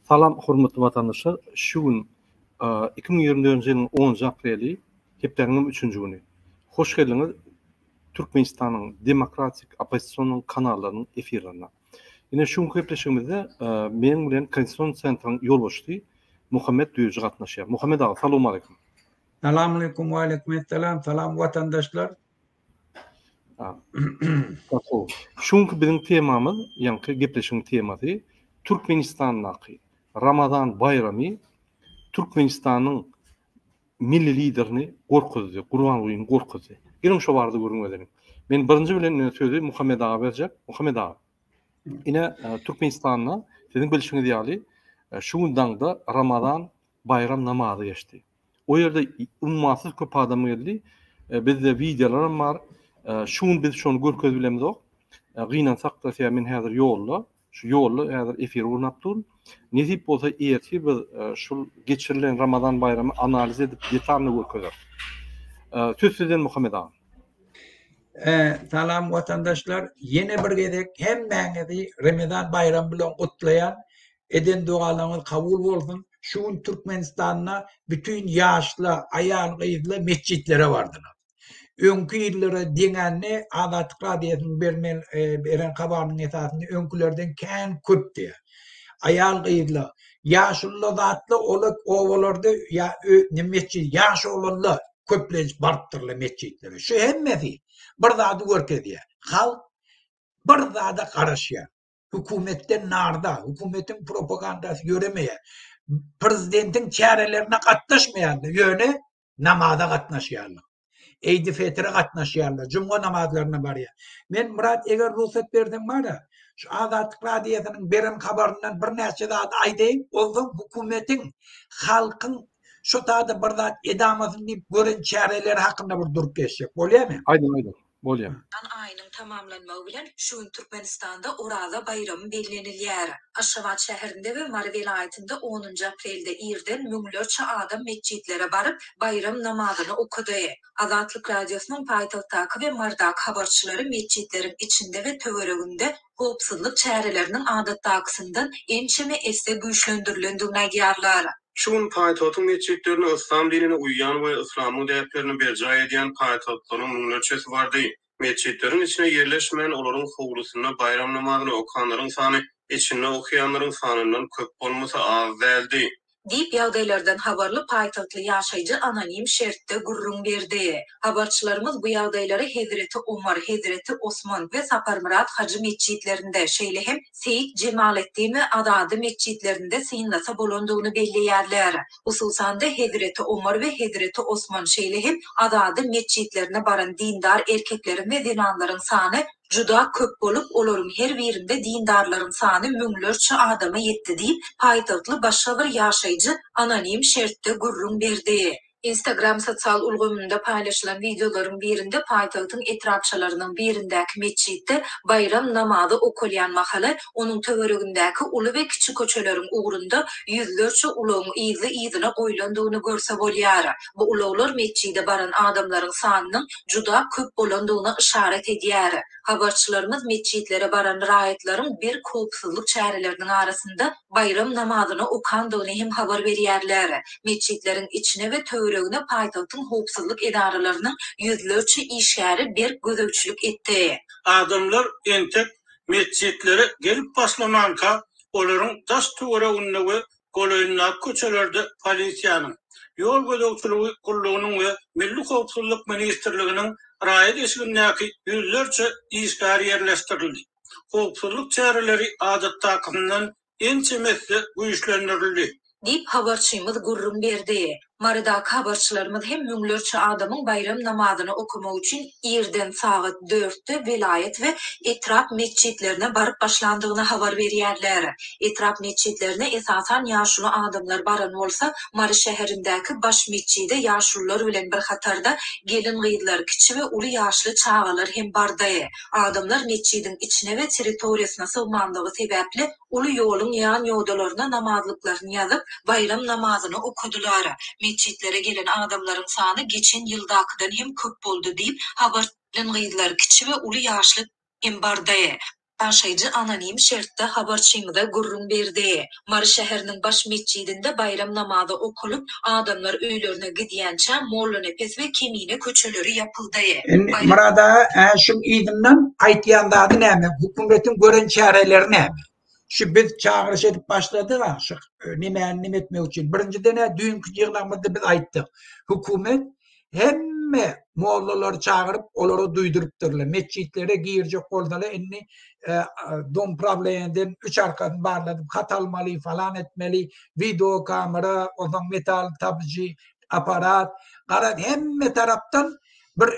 Salam hormatly vatandaşlar. Şu gün 2024 yılın 10 apreli heplerinin 3-nji güni. Hoş geldiniz Türkmenistan'ın demokratik opposisyonun kanallarının efirlerine. Yine şu gün hepleşimizde men bilen Konstitusiyon Sentral'ın yol başçısı Muhammed Duyucu gatnaşýar. Muhammed ağa, salamu aleyküm. Selamun aleyküm ve aleykümselam. Salam vatandaşlar. Şunky bizim temamız, ýa-ni gepleşiň temasy Türkmenistanyň Ramazan bayramy Türkmenistanyň milli liderini gorkuzdy, Gurban Guýun gorkuzdy. Gelin şo barada görüň. Men birinji bilen sözi Muhammed ağa berjek. Muhammed ağa. Ine Türkmenistanyň sizin bilişiňiz ýaly şu gündaňda Ramazan bayram namazy geçdi. O ýerde ummasyz köp adam geldi. Bizde videolar bar. Şun biz şonu görköz bilemiz ok. Gynan saklasya men häzir ýolda, şu ýolda häzir efir urunypdyr. Nesip bolsa erti biz şol geçirilen Ramazan bayramy analiz edip detalny görkezler. Söz sizden Muhammed ağa. Salam vatandaşlar. Yine bir gedek hemmeňizi Ramazan bayramı bilen gutlayan eden dualaryňyz kabul bolsun. Şu gün Türkmenistanyna bütün ýaşly, aýal gyzly mescitlere bardylar. Öňkü ýyllary deňänne Azatlyk Radiosynyň beren habarynyň esasynda öňkülerden kän köpdi. Aýal gyzly, ýaşly zatly owalarda mescit ýaş olanlar köplenç barpdyrlar mescitlere. Şu hemmesi bir zady görkezýär. Halk bir zada garaşýar. Hökümetden narda, hökümetin propagandasy göremeýär. Prezidentin çärelerine gatnaşmaýarlar, ýöne namaza gatnaşýarlar. Eýdi fetre gatnaşýarlar, juma namazlaryna barýar. Men Murat eger ruhsat berdim bara, şu Azatlyk Radiosynyň beren habaryndan bir näçe zat aýdaýyn, olsa hökümetin, halkyň şu taýda bir zat edamasyny diýip gören çäreleri hakynda bir durup geçjek. Bolýarmy? Aýdyn. Bolýar. Aýynyň tamamlanmagy bilen şu gün Türkmenistanda Oraza bayramy bellenilýär. Aşgabat şäherinde we Mary vilayetinde 10 aprelde irden müňlerçe adam mescitlere barıp bayram namazyny okudy. Azatlyk Radiosynyň paýtagtdaky we Mardak habarçylary mescitlerin içinde we töwereginde howpsuzlyk çäreleriniň adatdakysyndan ençeme esde güýçlendirilýändigine aýdýarlar. Şun paýtagyň mescitlerini İslam dinine uýan we İslamyň däplerini berja edýän paýtaglaryň müňlerçesi bardy. Mescitlerin içine yerleşmeyen olaryň howlusyna bayram namazyny okanlaryň sany içinde okuyanlaryň sanyndan köp bolmasa az däldi. Dip ýagdaýlardan habarly paýtagtly ýaşaýjy anonim şertde gurrun berdi. Habarçylarymız bu ýagdaýlary Hezreti Umar, Hezreti Osman we Saparmurat Hacı mescitlerinde şeýle hem Seyit Cemalettin we Adady mescitlerinde synlasa bolandygyny belleýärler. Hususan da Hezreti Umar we Hezreti Osman şeýle hem Adady mescitlerine baran dindar erkeklerin we zinanlaryň sany juda köp bolup olaryň her birinde dindarlaryň sany müňlerçe adama ýetdi diýip paýtagtly başga bir ýaşaýjy anonim şertde gurrun berdi. Instagram sosial ulgamynda paýlaşylan videolaryň birinde paýtagtyň etrapçylarynyň birindäki mescitde bayram namazy okulýan mahaly onuň töweregindäki uly we kiçik köçeleriň ugrunda ýüzlerçe ulagyň ýyzyna goýlandygyny görse bolýar. Bu ulaglar mescide baran adamlaryň sanynyň juda köp bolandygyna işaret edýär. Habarçylarymız mescitlere baran raýatlaryň bir howpsuzlyk çäreleriniň arasynda bayram namazyny okandygyny hem habar berýärler. Mescitlerin içine we töweregine paýtagtyň howpsuzlyk edaralarynyň ýüzlerçe işgäri bir gözegçilik etdi. Adamlar entek mescitlere gelip başlamanka olaryň taş töwereginde we goýunlap köçelerde polisiýanyň ýol gözegçiligi gullugynyň we Milli Howpsuzlyk Ministrliginiň raýat eşigindäki ýüzlerçe işgär ýerleşdirildi. Howpsuzlyk çäreleri adatdakyndan ençemesi güýçlendirildi. Dip habarçymyz gurrun berdi. Mardak habarçylarymız hem müňlerçe adamyň bayram namazyny okumak üçin irden saat 4'te vilayet we etrap mescitlerine barıp başlandygyny habar berýärler. Etrap mescitlerine esasan ýaşly adamlar baran bolsa, Mary şäherindäki baş mescide ýaşlylar bilen bir hatarda gelin gyzlar, kiçi we uly ýaşly çagalar hem bardy. Adamlar mescidin içine we territoriýasyna sygmandygy sebäpli uly ýoluň ýan ýodalaryna namazlyklaryny ýazyp bayram namazyny okudular. Mescitlere gelen adamlaryň sany geçen ýyldakydan hem köp boldy diýip habarçylar gyzlar, kiçi we uly ýaşly hem bardy. Yaşayjy anonim şertde habarçymyza gurrun berdi. Mary şäheriniň baş mescidinde bayram namazy okulyp, adamlar öýlerine gidýänçä molla nepes we kemine köçeleri yapyldy. Murada şu idinden aýtýandagy näme? Hukumetin gören çärelerini näme? Şu biz çağırış edip başladık ha, şu nime etmek için. Birinciden dünkü yığınamızda biz aýtdyk. Hukumet hemme mollalar çağırıp olary duýdurypdyrlar. Mescitlere giýirjek bolsalar enni don problemden 3 arkadan barladım. Katalmaly falan etmeli. Video kamera, ondan metal tabyjy aparat. Garat hemme tarapdan bir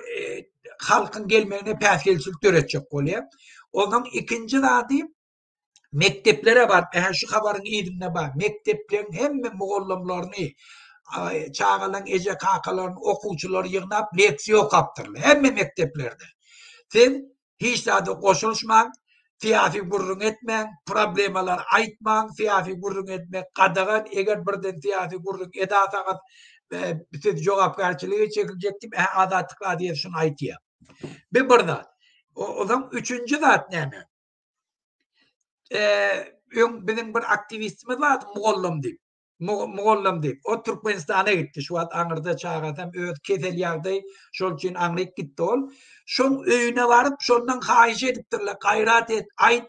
halkın gelmegine päsgelçilik töretjek bolýar. Ondan ikinci zady mekteplere bar. Şu habaryň ýerine bar. Mekteplerin hemme mugullamlaryny çağalan ece kakalaryny okuwçylar ýygnap leksiýa okapdyrlar. Hemme mekteplerde. Sen hiç zady goşulmaň, fiýafi gurrun etmeň, problemalar aýtmaň, fiýafi gurrun etmek gadagan, eger birden fiýafi gurrun edasaňyz siz jogapkärçiligi çekiljekdi, adatlyk diýip şunu aýtýar. Bir zat. Odan üçüncü zat näme? Bizim bir aktivistimiz var, Mugollam deyip. O Türkmenistan'a gitti. Şu an Aňyrda çağırsam, öz kesel ýagdaý, şol üçin aňryp gitdi ol. Şoň öýüne baryp, şondan haýyş edipdirler, gaýrat et, aýt.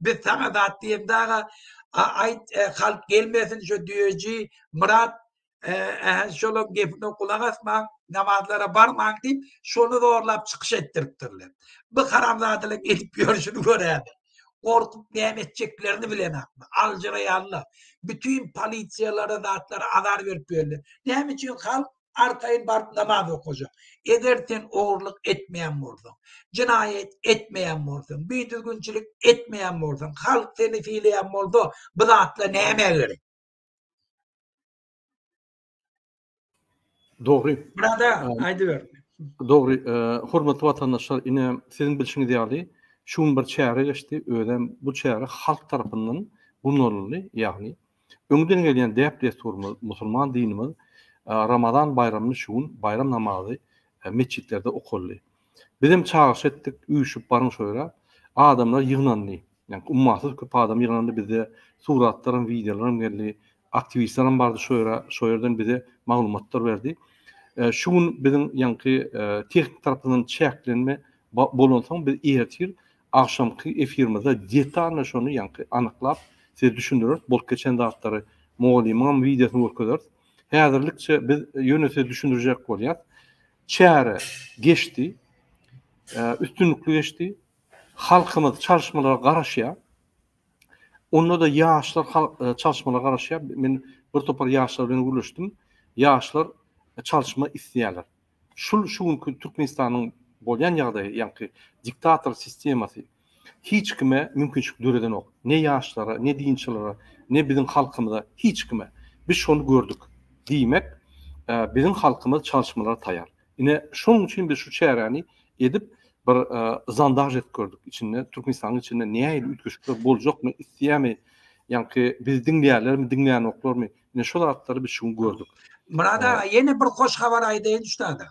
Biz saňa zat diýem daga, aýt, halk gelmesin, şu diýeji, Murat, şola gepine kulak asmaň, namazlara barmaň diýip, şonu zorlap çykyş etdiripdirler. Bu haramzadalyk edip ýörüşini görýärdi. Korkup näme etjeklerini bilemek. Aljaýanlar. Bütün polisiýalara zatlara azar berip berler. Näme üçin halk arkaýyn baryp namaz okujak. Eger sen ogurlyk etmeýän bolsaň, jinaýet etmeýän bolsaň, büýdürgünçilik etmeýän bolsaň, halk seni fiýleýän bolsa, bu zatla näme gerek? Dogry. Burada aýdyber. Dogry. Hormatly watandaşlar, ine sizin bilişiňiz ýaly şun bir çäre geçti, öýdem bu çäre halk tarapyndan bulunurly, ýagny öňden gelýän däpdestur musulman dinimiz Ramazan bayramyny şun bayram namazy mescitlerde okully. Bizim çağırış etdik, üýüşüp barın şöyle adamlar ýygnandy. Yani ummatsız köp adam ýygnandy, bize suratlaryň, videolaryň geldi, aktivistlaryň bardy şöyle, şoýerden bize maglumatlar berdi. Şun bizim ýanky tehnik tarapyndan çäklenme bolansaň biz ertir akşamky efirimizde detalny şonu ýanky anyklap size düşündürür. Bol geçen datlary Moğoliman videosunu görkezler. Häzirlikçe biz ýönese düşündirjek bolýar. Çäre geçti, üstünlükli geçti. Halkymyz çalışmalara garaşýar. Onda da ýaşlar çalışmalara garaşýar. Men bir topar ýaşlar bilen görüşdim. Ýaşlar çalışma isleýärler. Şuňky Türkmenistanyň bolýan ýagdaýy, ýanky diktator sistemasy hiç kime mümkinçilik döreden ok. Ne ýaşlara, ne dinçilere, ne bizim halkymyza hiç kime. Biz şonu gördük. Diýmek, bizim halkymyz çalışmalara taýar. Ine şoň üçin biz şu çäreni edip bir zandaj et gördük. İçinde Türkmenistanyň içinde näýe ütgüşlikler boljakmy, isleýärmi? Ýanky biz dinleýärlermi, dinleýän oklarmy? Ine şol atlary biz şunu gördük. Murada ýene bir hoş habar aýdyn uçtada.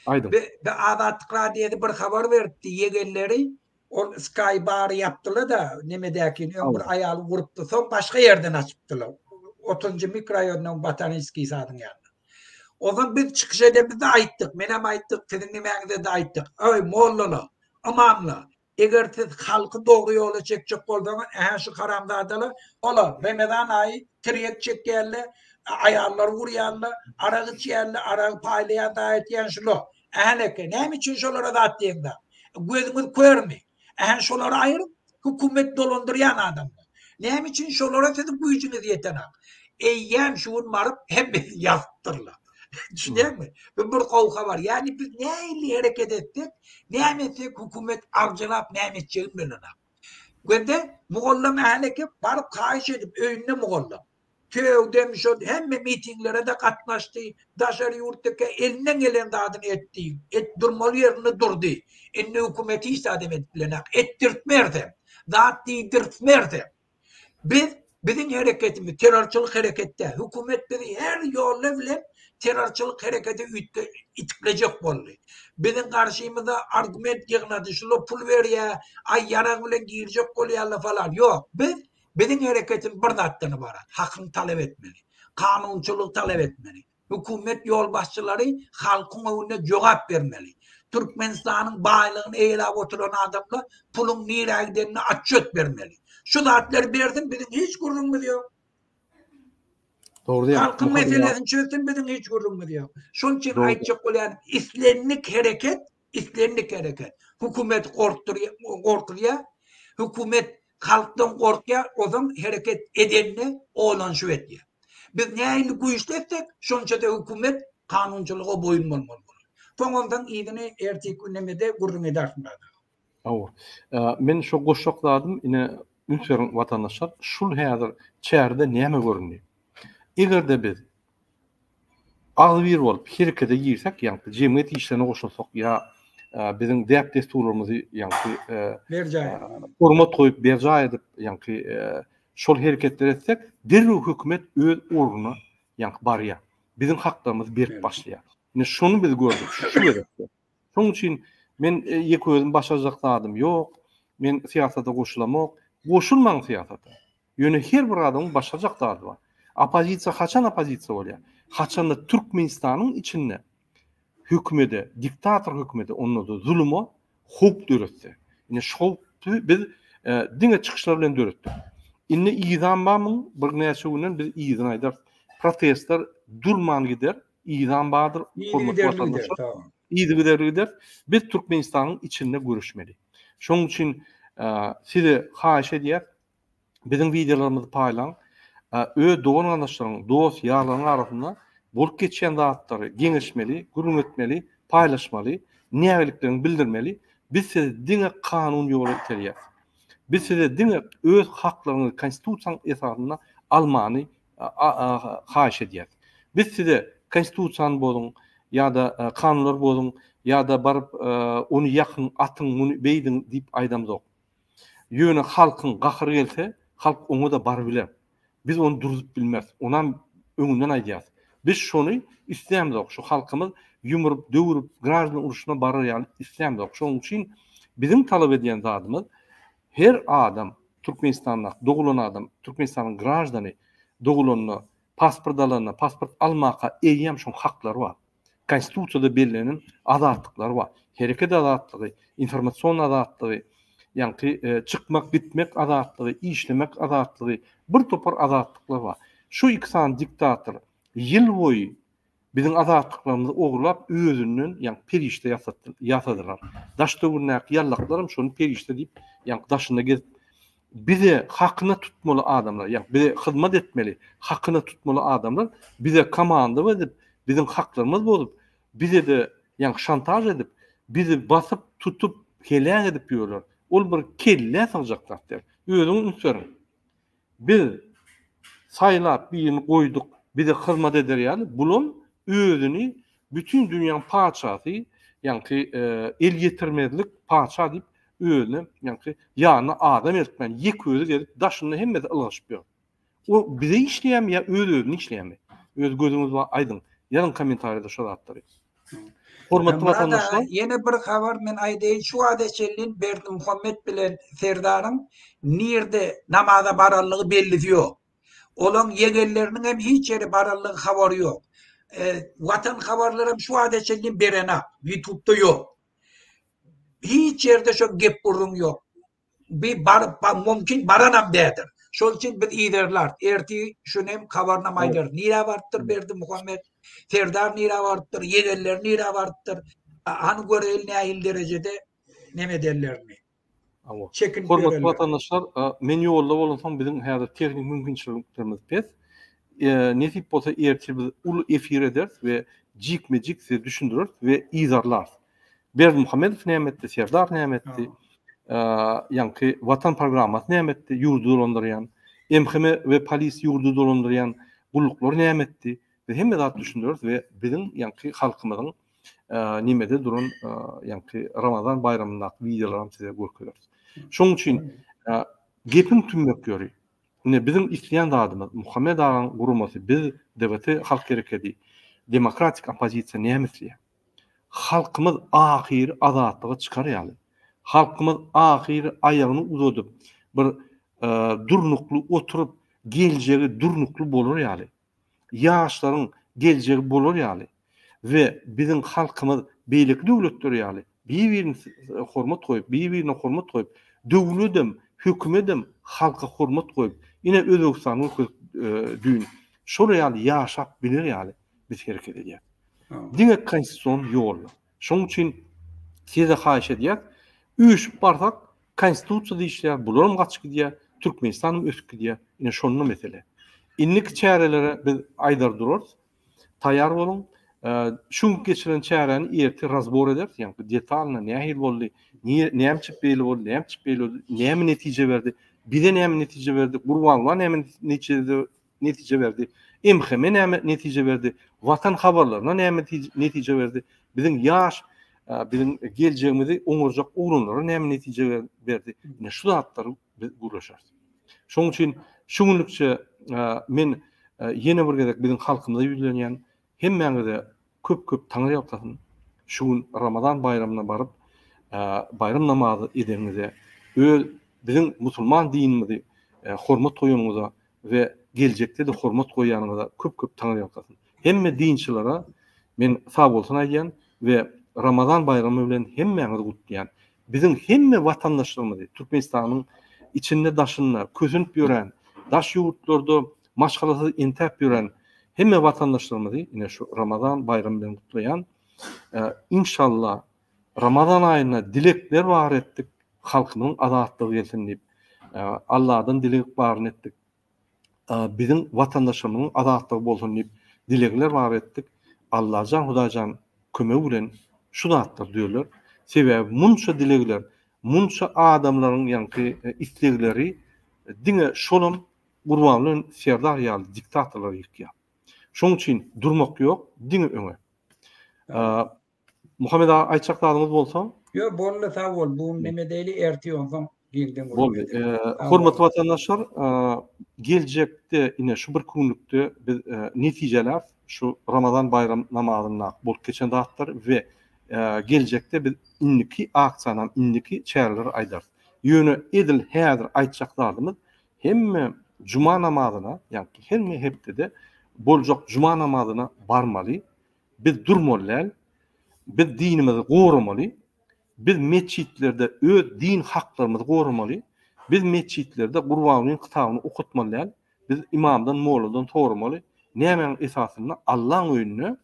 Aydın. Bir Adatlyk radioda bir habar berdi. Ýegenleri o Sky bar yaptılar da nemedäkin bir aýaly gurupdy. Soň başga ýerden açypdylar. 30-njy mikroraýonyň Batanski sadyň ýanynda. Odan biz çykyş edip de aýtdyk. Men hem aýtdyk, sizin nimäňizde de aýtdyk. Öý mollalar, imamlar, eger siz halky dogry ýola çekjek bolsaňyz, şu haramzadalar, olar Ramazan aýy kiriyet çekýärler, aýallar gurýarlar, aragy içýärler, aragy paýlaýan da etýän şular. Näme üçin şolara zat diýende? Gözüňiz görmi. Şolary aýryp hukumet dolandyrýan adamlar. Näme üçin şolara siz güýjüňiz ýetenek? Eýýän şuň baryp hemme ýazdyrlar. Düşündäňmi? Bir gowka bar. Yani biz näme hereket etdik? Näme etdik hukumet arjylap näme etjegin bilenek. Gönde mugollam ähleki baryp kaýyş edip öýünde mugollam. Köw demiş o hemme mitinglere de katnaşdy. Daşary ýurtdaky elinden gelen dadyny etdi. Durmaly ýerine durdy. Enne hukumeti isade etdiler. Etdirtmerdi. Zat diýdirtmerdi. Bizim hereketimiz terörçilik herekette. Hukumet bizi her ýolla bilen terörçülük hareketi itikleyecek boldy. Bizim karşımızda argument yığnadı, şunu pul ver ya, ay yaran bilen girecek bolýarlar falan. Yok, bizim hareketin bir zatdyny bar. Hakkını talep etmeli. Kanunçuluk talep etmeli. Hükümet yol başçıları halkın önüne cevap vermeli. Türkmenistan'ın baylığını eğilip oturan adamlar pulun nereye gidenini açık vermeli. Şu zatları verdim, bizim hiç gururumuz yok. Doğru değil. Halkın meselesini çözdüm, bizim hiç gururumuz yok. Şunun için aytacak olan İslamik hareket. Hükümet korkuyor, hükümet halktan korkuyor, o zaman hareket edenini oğlan şu ediyor. Biz neyini güçletsek, şunca da hükümet kanunçuluğa boyun olmalı. Ondan iyidini erteki günlemede gurrun edersin. Men şu goşokladım, ine ünserin vatandaşlar, şul häzir çärde näme görünýär? Egerde biz agbyr bolup herekete girsek, ýa-ni jemgyýet işlerine goşulsak, ýa bizim däp desturlarymyzy ýa-ni hormat goýup berja edip, ýa-ni şol hereketler etsek, derrew hökümet öz orguny ýa-ni barýar. Bizim haklarymyzy berip başlaýar. Şunu biz gördük, şu gerekli. Şonuň üçin men ýeki özüm başajakladım. Yok, men siyasata goşulamak, goşulmaň siyasata. Ýöne her bir adamyň başajaklary bar. Opozisiýa haçan opozisiýa bolýar? Haçan Türkmenistanyň içinde hükümete, diktator hükümete onu da zulümü hop döretdi. Ine şol biz diňe çykyşlar bilen döretdik. Inne ýyzan barmyň bir näçe günden biz ýyzan aýdar protestler durman gider, ýyzan bardyr, hormat vatandaşlar. Gider. Biz Türkmenistanyň içinde görüşmeli. Şonuň üçin size haýyş edýär, bizim videolarymyzy paýlaň, ö doğan arkadaşlaryň, dost, ýarlaryň arasynda bolup geçen zatlary geňeşmeli, gurrun etmeli, paýlaşmaly, nämeliklerini bildirmeli. Biz size diňe kanun ýoly iterýär. Biz size diňe öz haklaryňy konstitusiýaň esasynda almany haýyş edýär. Biz size konstitusiýany boluň, ýa-da kanunlar boluň, ýa-da baryp onu ýakyn atyň, muny beýdiň diýip aýdamyz ok. Ýöne halkyň gahyry gelse, halk onu da bar biler. Biz onu durup bilmez. Onan öňünden aýdýar. Biz şonu islämez ok. Şu halkymyz ýumrup, döwürüp, graždan uruşuna barar ýaly islämez ok. Şonuň üçin bizim talap edýän zadymyz her adam Türkmenistanda dogulan adam, Türkmenistanyň graždany dogulanyny, pasport alanyna, pasport almaka eýýäm şoň haklary bar. Konstitusiýada belirlenen azatlyklar bar. Hereket azatlygy, informasiýon azatlygy, ýa-ni çykmak, gitmek azatlygy, işlemek azatlygy, bir topar azatlyklar bar. Şu ikisi diktator yıl boyu bizim azatlıklarımızı oğurlap özünden ýa-ni perişte ýasadylar. Daşda gürnäk ýallaklarym şonu perişte diýip ýa-ni daşynda gezip bize hakyna tutmaly adamlar, ýa-ni bize hyzmat etmeli, hakyna tutmaly adamlar bize komanda edip, bizim haklarymyz bolup, bize de ýa-ni şantaj edip, bizi basyp tutup kelän edip ýörler. Ol bir kelle sagjaklar. Özüň ünsörün. Biz saýlap birini goýduk, bize hyzmat eder ýaly, bulun özüni bütün dünýäň paçasy, ýa-ni el ýetirmezlik paça diýip özüne, ýa-ni ýany adam etmän, ýek özü edip daşynda hemmesi ylgyşyp ýör. O bize işleýän ýa özüni işleýänmi? Öz gözüňiz bar aýdyn. Ýalyn kommentariýada şol atdy. Hormatly vatandaşlar, ýene bir habar men aýdaýyn, şu adeçelin Berdi Muhammed bilen Serdaryň nirde namaza barallygy belli ýok. Olan yegerlerinin hem hiç yeri barallığı haber yok. Vatan haberleri şu adeçelin berena. YouTube'da yok. Hiç yerde şu gep burun yok. Bir mümkün baranam değildir. Şol için bir iyidirler. Erti şunem habernamaydır. Nira vardır Berdi Muhammed. Serdar nira vardır. Yegerler nira vardır. Hani göre eline ahil derecede neme derlerini. Hormatly vatandaşlar, men ýolda bolansam bizim häzir tehnik mümkinçiliklerimiz pes. Nesip bolsa erti biz ul efir ederiz we jikme-jik size düşündürür we izarlar. Berdi Muhammedow näme etdi, Serdar näme etdi, ýa-ni Watan programmasy näme etdi, ýurdu dolandyrýan, MHM we polis ýurdu dolandyrýan gulluklar näme etdi we hemme zat düşündürür we bizim ýa-ni halkymyzyň nimede durun, ýa-ni Ramazan bayramynda videolaryny size görkezler. Şoň üçin gepim tümmek ýöri. Ine bizim isleýän zadymyz Muhammed agyň gurumasy biz dewleti halk gerekedi. demokratik opozisiya nämisli? Halkymyz ahir azatlygy çykar ýaly. Halkymyz ahir aýagyny uzadyp bir durnuklu oturup geljegi durnuklu bolar ýaly. Ýaşlaryň geljegi bolar ýaly. Ve bizim halkymyz beýlik döwletler ýaly. Bir-birini hormat koyup, bir-birine hormat koyup, döwletim, hökümetim halka hormat koyup, ine Özbekistanyň düýün. Şol ýaly ýaşap bilir ýaly biz hereket edýär. Diňe konstitusiýon ýolly. Şoň üçin size haýyş edýär, üýüşip barsak konstitusiýa diýişler, bularym gaçyk gidýär, Türkmenistanyň ösüp gidýär. Ine şonu mesele. Innik çärelere biz aýdar durarys. Taýýar bolun. Şun geçiren çäreni erti razbor eder. Yani detalna nähil boldy, näçip beýle boldy, näçip beýle boldy, näme netije berdi, bide näme netije berdi, gurbanlar näme netije berdi, emheme näme netije berdi, watan habarlaryna näme netije berdi, biziň ýaş, biziň geljegimizi oňurjak urunlara näme netije berdi. Ne şu zatlary biz gurlaşar. Şoň üçin şuňlukça men ýene bir gezek biziň halkymyza ýüzlenýän hemmäňize köp taňry ýapsyn. Şuň Ramazan bayramyna baryp bayram namazy edeninize, biziň musulman dinimizi hormat goýanyňyza we geljekde de hormat goýanyňyza köp taňry ýapsyn. Hemme dinçilere men sag bolsun aýdýan we Ramazan bayramy bilen hemmäňizi gutlaýan. Biziň hemme watandaşlarymyzy Türkmenistanyň içinde daşynlar, közünüp ýören, daş ýurtlarda maşgalasy entep ýören hemme vatandaşlarymyzy ine şu Ramazan bayramı bilen gutlaýan. İnşallah Ramazan aýyna dilekler bar etdik, halkymyň azatlygy gelsin diýip Allahdan dilek bar etdik. Biziň vatandaşlarymyň azatlygy bolsun diýip dilekler bar etdik. Allahjan Hudaýjan kömegi bilen şu zatlar diýerler. Sebäbi munça dilekler, munça adamlaryň ýanky islegleri diňe şolum gurbanlyň serdar ýaly diktatorlar ýykýar. Şoň üçin durmak ýok, diňe öňe. Muhammed ağa aýtjaklarymyz bolsa? Ýok, boldy sag bol. Bu neme diýeli erti ýonsoň girdim. Boldy. Hormatly watandaşlar, geljekde ine şu bir günlükde biz netijeler şu Ramazan bayram namazyna bolup geçen dagtlar we geljekde biz inniki aksana, inniki çärler aýdar. Ýöne edil häzir aýtjaklarymyz hemme cuma namazyna, ýani hemme hepde boljak cuma namazyna barmaly. Biz durmaly, biz dinimizi goramaly. Biz meçitlerde öz din haklarymyzy goramaly. Biz meçitlerde Gurbanuň kitabyny okutmaly. Biz imamdan, mowladan sormaly. Näme esasynda Allahyň öýüne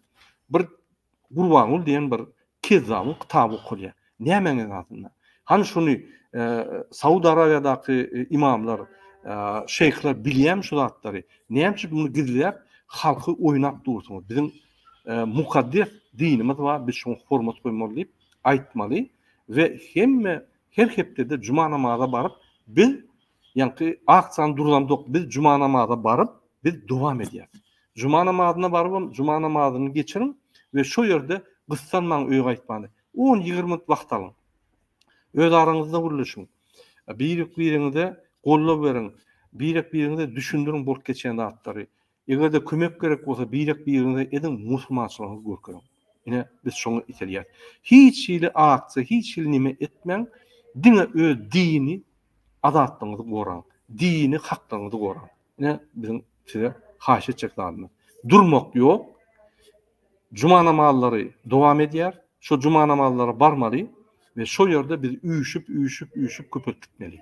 bir Gurbanuň diýen bir kezamyň kitaby okulýar. Näme esasynda? Hani şunu Saudi Arabiýadaky imamlar, şeyhler bilýär şu zatlary. Näme bunu gizlep halky oýnap dursun. Bizim mukaddes dinimiz var, biz şunu hormat goýmaly diýip aýtmaly we her hepde de cuma namazyna baryp biz ýanky aksan duramdyk, biz cuma namazyna baryp biz dowam edýär. Cuma namazyna baryp cuma namazyny geçirin we şu ýerde gyssanmaň öýe gaýtmaly. 10-20 minut wagt alyň. Öz araňyzda guruluşyň. Biriňize gollap beriň, biriňize düşündüriň bolup geçen zatlary. Egerde kömek gerek bolsa biriňize edin musulmançylygy görkeň. Ine biz şoňa itelýär. Hiç ýyly aksy, hiç ýyly nime etmeň, diňe öz dini azatlygyňyzy goraň, dini haklaryňyzy goraň. Ine biziň size haýyş etjeklerimiz. Durmak ýok. Cuma namazlary dowam edýär. Şu cuma namazlara barmaly ve şu ýerde biz üýüşüp köpet gitmeli.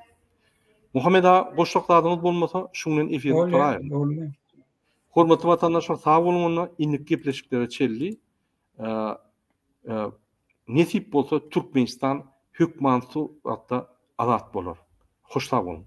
Muhammed ağa goşlaklaryňyz bolmasa şuňdan efir turaýar. Hormatly watandaşlar, sag bolun, innik gepleşiklere çelli. Nesip bolsa Türkmenistan hökmanty hatta azat bolar. Hoş sag bolun.